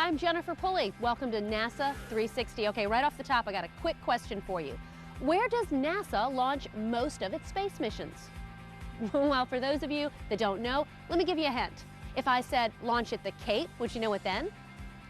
I'm Jennifer Pulley. Welcome to NASA 360. Okay, right off the top, I got a quick question for you. Where does NASA launch most of its space missions? Well, for those of you that don't know, let me give you a hint. If I said launch at the Cape, would you know it then?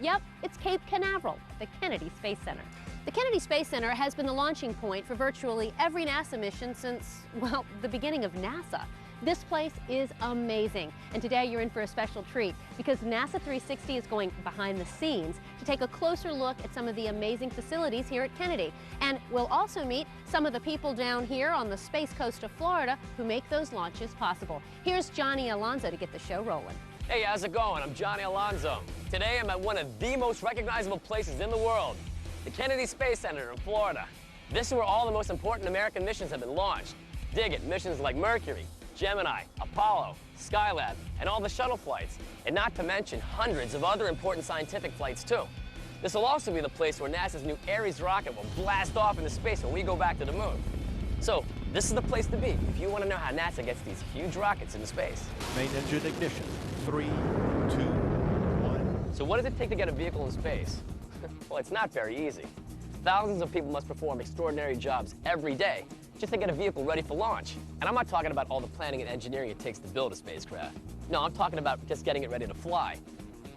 Yep, it's Cape Canaveral, the Kennedy Space Center. The Kennedy Space Center has been the launching point for virtually every NASA mission since, well, the beginning of NASA. This place is amazing, and today you're in for a special treat because NASA 360 is going behind the scenes to take a closer look at some of the amazing facilities here at Kennedy. And we'll also meet some of the people down here on the Space Coast of Florida who make those launches possible. Here's Johnny Alonso to get the show rolling. Hey, how's it going? I'm Johnny Alonso. Today I'm at one of the most recognizable places in the world, the Kennedy Space Center in Florida. This is where all the most important American missions have been launched. Dig it, missions like Mercury, Gemini, Apollo, Skylab, and all the shuttle flights, and not to mention hundreds of other important scientific flights too. This will also be the place where NASA's new Ares rocket will blast off into space when we go back to the moon. So, this is the place to be if you want to know how NASA gets these huge rockets into space. Main engine ignition. 3, 2, 1. So what does it take to get a vehicle in space? Well, it's not very easy. Thousands of people must perform extraordinary jobs every day just to get a vehicle ready for launch. And I'm not talking about all the planning and engineering it takes to build a spacecraft. No, I'm talking about just getting it ready to fly,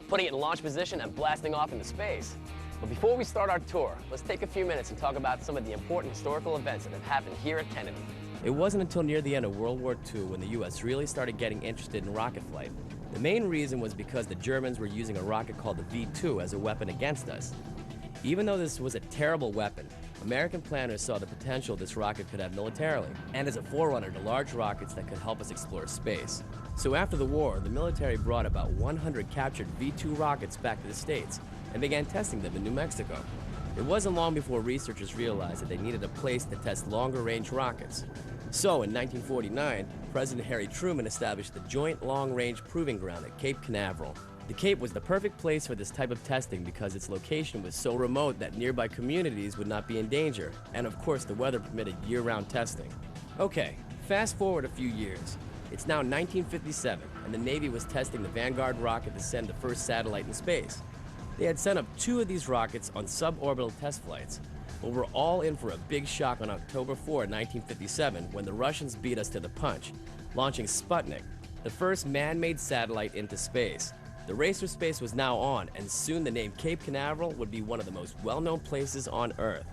putting it in launch position and blasting off into space. But before we start our tour, let's take a few minutes and talk about some of the important historical events that have happened here at Kennedy. It wasn't until near the end of World War II when the U.S. really started getting interested in rocket flight. The main reason was because the Germans were using a rocket called the V2 as a weapon against us. Even though this was a terrible weapon, American planners saw the potential this rocket could have militarily, and as a forerunner to large rockets that could help us explore space. So after the war, the military brought about 100 captured V2 rockets back to the States and began testing them in New Mexico. It wasn't long before researchers realized that they needed a place to test longer-range rockets. So in 1949, President Harry Truman established the Joint Long-Range Proving Ground at Cape Canaveral. The Cape was the perfect place for this type of testing because its location was so remote that nearby communities would not be in danger, and of course the weather permitted year-round testing. Okay, fast forward a few years. It's now 1957, and the Navy was testing the Vanguard rocket to send the first satellite in space. They had sent up 2 of these rockets on suborbital test flights, but we're all in for a big shock on October 4, 1957, when the Russians beat us to the punch, launching Sputnik, the first man-made satellite into space. The race for space was now on, and soon the name Cape Canaveral would be one of the most well-known places on Earth.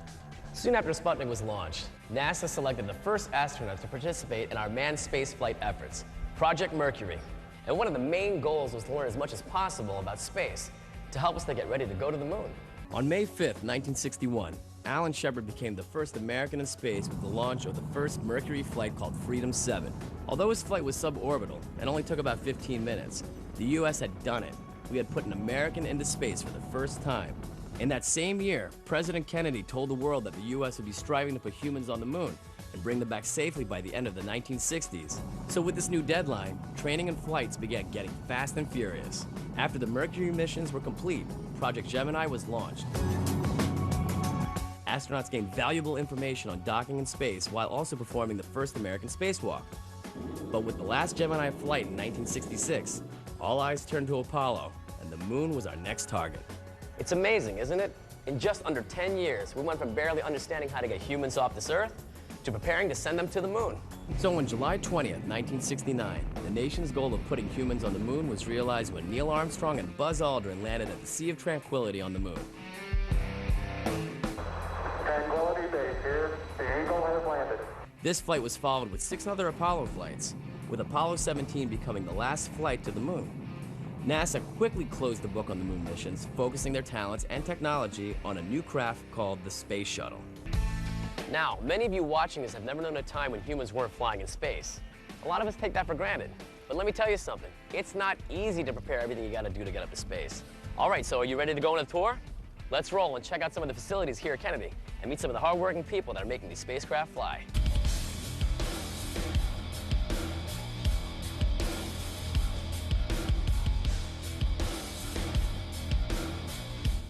Soon after Sputnik was launched, NASA selected the first astronauts to participate in our manned spaceflight efforts, Project Mercury. And one of the main goals was to learn as much as possible about space, to help us to get ready to go to the moon. On May 5th, 1961, Alan Shepard became the first American in space with the launch of the first Mercury flight called Freedom 7. Although his flight was suborbital and only took about 15 minutes, the U.S. had done it. We had put an American into space for the first time. In that same year, President Kennedy told the world that the U.S. would be striving to put humans on the moon and bring them back safely by the end of the 1960s. So with this new deadline, training and flights began getting fast and furious. After the Mercury missions were complete, Project Gemini was launched. Astronauts gained valuable information on docking in space while also performing the first American spacewalk. But with the last Gemini flight in 1966, all eyes turned to Apollo, and the moon was our next target. It's amazing, isn't it? In just under 10 years, we went from barely understanding how to get humans off this Earth to preparing to send them to the moon. So on July 20th, 1969, the nation's goal of putting humans on the moon was realized when Neil Armstrong and Buzz Aldrin landed at the Sea of Tranquility on the moon. Tranquility Base here. The Eagle has landed. This flight was followed with 6 other Apollo flights, with Apollo 17 becoming the last flight to the moon. NASA quickly closed the book on the moon missions, focusing their talents and technology on a new craft called the Space Shuttle. Now, many of you watching this have never known a time when humans weren't flying in space. A lot of us take that for granted. But let me tell you something, it's not easy to prepare everything you gotta do to get up to space. All right, so are you ready to go on a tour? Let's roll and check out some of the facilities here at Kennedy and meet some of the hardworking people that are making these spacecraft fly.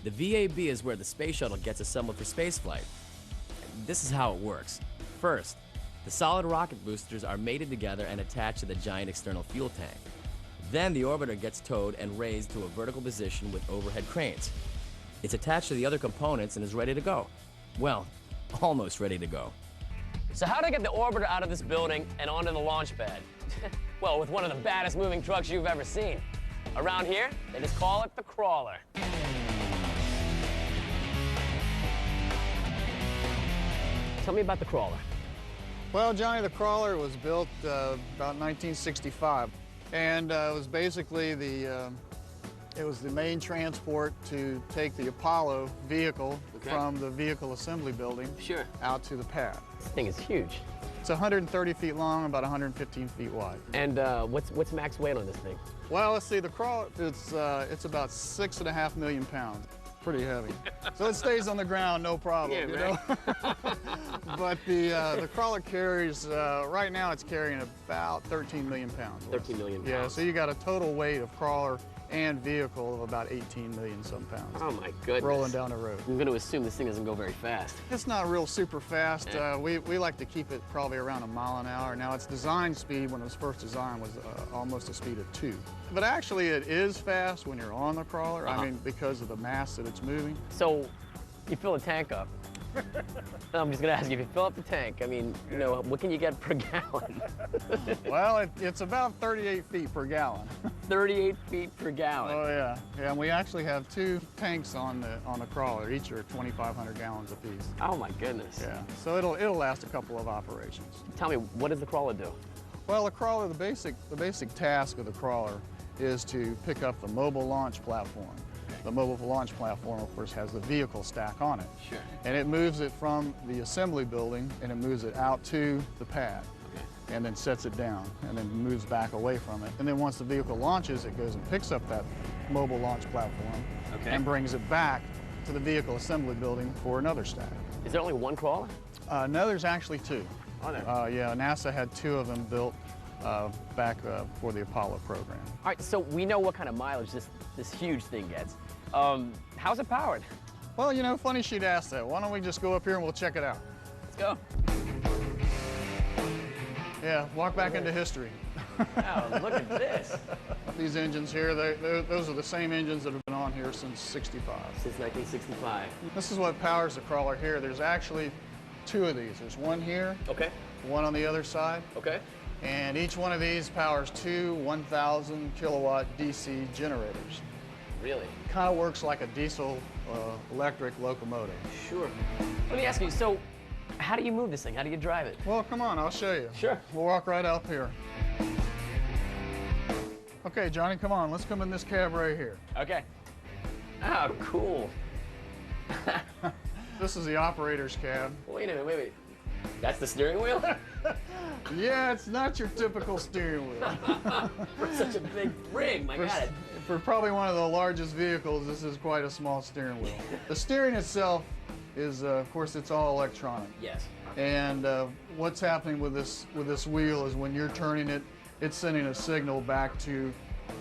The VAB is where the space shuttle gets assembled for spaceflight. This is how it works. First, the solid rocket boosters are mated together and attached to the giant external fuel tank. Then the orbiter gets towed and raised to a vertical position with overhead cranes. It's attached to the other components and is ready to go. Well, almost ready to go. So how do I get the orbiter out of this building and onto the launch pad? Well, with one of the baddest moving trucks you've ever seen. Around here, they just call it the crawler. Tell me about the crawler. Well, Johnny, the crawler was built about 1965, and it was basically it was the main transport to take the Apollo vehicle from the vehicle assembly building out to the pad. This thing is huge. It's 130 feet long, about 115 feet wide. And what's max weight on this thing? Well, let's see, the crawler, it's about 6.5 million pounds. Pretty heavy. So it stays on the ground, no problem, you know? But the crawler carries, right now it's carrying about 13 million pounds. 13 million pounds. Yeah, so you got a total weight of crawler and vehicle of about 18 million some pounds. Oh my goodness. Rolling down the road. I'm going to assume this thing doesn't go very fast. It's not real super fast. We like to keep it probably around a mile an hour. Now its design speed when it was first designed was almost a speed of 2. But actually it is fast when you're on the crawler. I mean, because of the mass that it's moving. So you fill a tank up. I'm just going to ask you, if you fill up the tank, I mean, you know, what can you get per gallon? Well, it's about 38 feet per gallon. 38 feet per gallon. Oh yeah, yeah. And we actually have 2 tanks on the crawler. Each are 2,500 gallons apiece. Oh my goodness. Yeah. So it'll last a couple of operations. Tell me, what does the crawler do? Well, the crawler, the basic task of the crawler is to pick up the mobile launch platform. The mobile launch platform, of course, has the vehicle stack on it. Sure. And it moves it from the assembly building and it moves it out to the pad. And then sets it down and then moves back away from it. And then once the vehicle launches, it goes and picks up that mobile launch platform and brings it back to the vehicle assembly building for another stack. Is there only one crawler? No, there's actually 2. Are there? Yeah, NASA had 2 of them built back for the Apollo program. All right, so we know what kind of mileage this huge thing gets. How's it powered? Well, you know, funny she'd ask that. Why don't we just go up here and we'll check it out? Let's go. Yeah, walk back into history. Wow, look at this. These engines here, those are the same engines that have been on here since '65. Since 1965. This is what powers the crawler here. There's actually 2 of these. There's one here, one on the other side. And each one of these powers 2 1,000 kilowatt DC generators. Really? Kind of works like a diesel electric locomotive. Sure. Let me ask you, so how do you move this thing? How do you drive it? Well, come on, I'll show you. Sure. We'll walk right up here. Okay, Johnny, come on. Let's come in this cab right here. Okay. Oh, cool. This is the operator's cab. Wait a minute, wait. That's the steering wheel? Yeah, it's not your typical steering wheel. For such a big rig, my God. For probably one of the largest vehicles, this is quite a small steering wheel. The steering itself is, of course, it's all electronic. Yes. And what's happening with this wheel is when you're turning it, it's sending a signal back to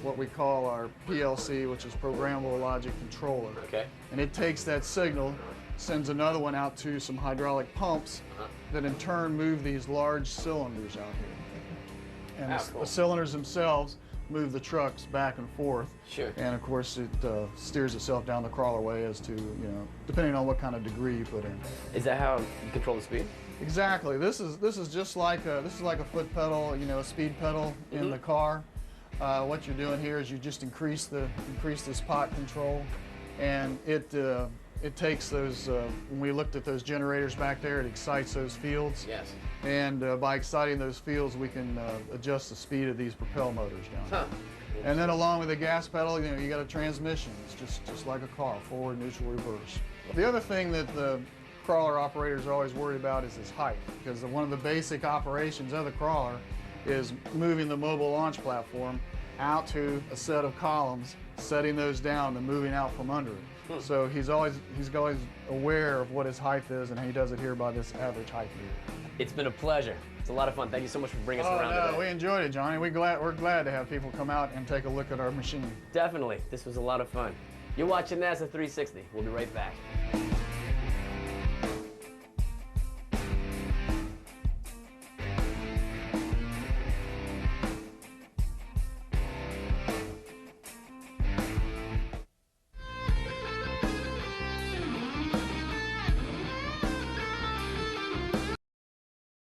what we call our PLC, which is Programmable Logic Controller. Okay. And it takes that signal, sends another one out to some hydraulic pumps that in turn move these large cylinders out here. And the cylinders themselves move the trucks back and forth. Sure. And of course it steers itself down the crawler way as to, you know, depending on what kind of degree you put in. Is that how you control the speed? Exactly. This is just like a foot pedal, you know, a speed pedal in the car. What you're doing here is you just increase the spot control, and it takes those. When we looked at those generators back there, it excites those fields. Yes. And by exciting those fields, we can adjust the speed of these propel motors down. And then along with the gas pedal, you know, you got a transmission. It's just like a car, forward, neutral, reverse. The other thing that the crawler operators are always worried about is its height, because one of the basic operations of the crawler is moving the mobile launch platform out to a set of columns, setting those down and moving out from under it. So he's always aware of what his height is, and he does it here by this average height meter. It's been a pleasure. It's a lot of fun. Thank you so much for bringing us around today. We enjoyed it, Johnny. We're glad to have people come out and take a look at our machine. Definitely. This was a lot of fun. You're watching NASA 360. We'll be right back.